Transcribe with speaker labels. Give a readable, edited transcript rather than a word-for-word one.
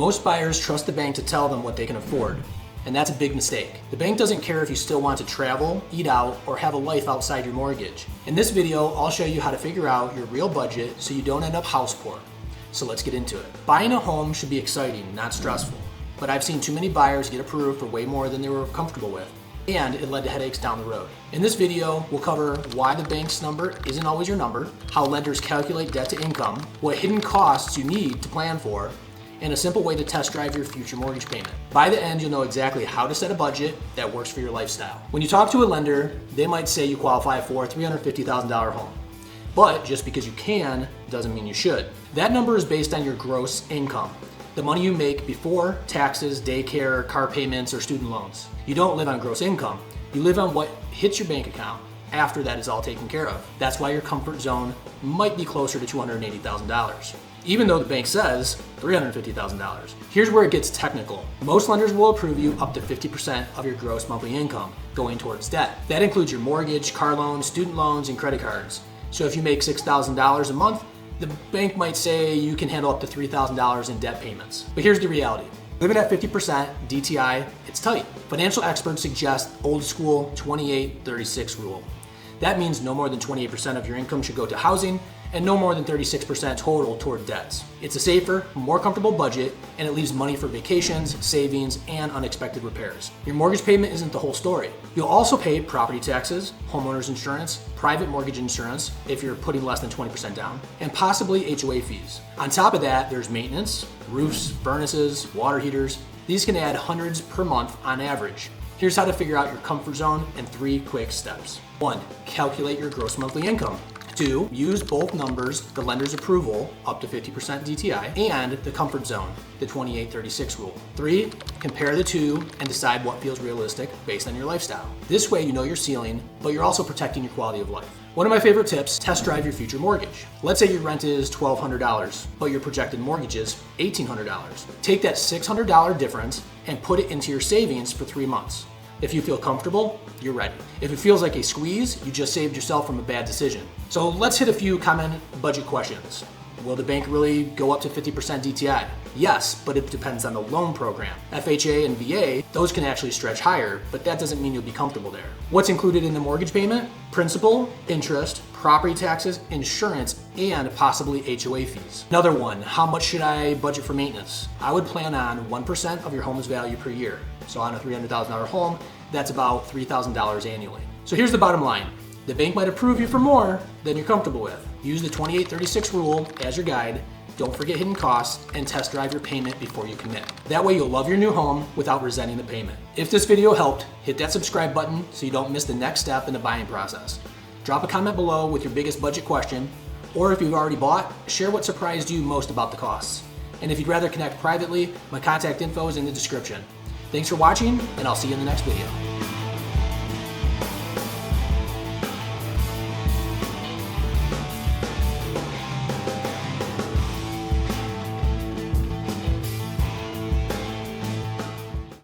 Speaker 1: Most buyers trust the bank to tell them what they can afford, and that's a big mistake. The bank doesn't care if you still want to travel, eat out, or have a life outside your mortgage. In this video, I'll show you how to figure out your real budget so you don't end up house poor. So let's get into it. Buying a home should be exciting, not stressful. But I've seen too many buyers get approved for way more than they were comfortable with, and it led to headaches down the road. In this video, we'll cover why the bank's number isn't always your number, how lenders calculate debt to income, what hidden costs you need to plan for, and a simple way to test drive your future mortgage payment. By the end, you'll know exactly how to set a budget that works for your lifestyle. When you talk to a lender, they might say you qualify for a $350,000 home. But just because you can doesn't mean you should. That number is based on your gross income, the money you make before taxes, daycare, car payments, or student loans. You don't live on gross income. You live on what hits your bank account after that is all taken care of. That's why your comfort zone might be closer to $280,000. Even though the bank says $350,000. Here's where it gets technical. Most lenders will approve you up to 50% of your gross monthly income going towards debt. That includes your mortgage, car loans, student loans, and credit cards. So if you make $6,000 a month, the bank might say you can handle up to $3,000 in debt payments. But here's the reality. Living at 50% DTI, it's tight. Financial experts suggest old school 28-36 rule. That means no more than 28% of your income should go to housing and no more than 36% total toward debts. It's a safer, more comfortable budget, and it leaves money for vacations, savings, and unexpected repairs. Your mortgage payment isn't the whole story. You'll also pay property taxes, homeowners insurance, private mortgage insurance if you're putting less than 20% down, and possibly HOA fees. On top of that, there's maintenance, roofs, furnaces, water heaters. These can add hundreds per month on average. Here's how to figure out your comfort zone in 3 quick steps. 1. Calculate your gross monthly income. 2. Use both numbers, the lender's approval, up to 50% DTI, and the comfort zone, the 28-36 rule. 3. Compare the two and decide what feels realistic based on your lifestyle. This way you know your ceiling, but you're also protecting your quality of life. One of my favorite tips, test drive your future mortgage. Let's say your rent is $1,200, but your projected mortgage is $1,800. Take that $600 difference and put it into your savings for 3 months. If you feel comfortable, you're ready. If it feels like a squeeze, you just saved yourself from a bad decision. So let's hit a few common budget questions. Will the bank really go up to 50% DTI? Yes, but it depends on the loan program. FHA and VA, those can actually stretch higher, but that doesn't mean you'll be comfortable there. What's included in the mortgage payment? Principal, interest, property taxes, insurance, and possibly HOA fees. Another one, how much should I budget for maintenance? I would plan on 1% of your home's value per year. So on a $300,000 home, that's about $3,000 annually. So here's the bottom line. The bank might approve you for more than you're comfortable with. Use the 28-36 rule as your guide. Don't forget hidden costs and test drive your payment before you commit. That way you'll love your new home without resenting the payment. If this video helped, hit that subscribe button so you don't miss the next step in the buying process. Drop a comment below with your biggest budget question, or if you've already bought, share what surprised you most about the costs. And if you'd rather connect privately, my contact info is in the description. Thanks for watching, and I'll see you in the next video.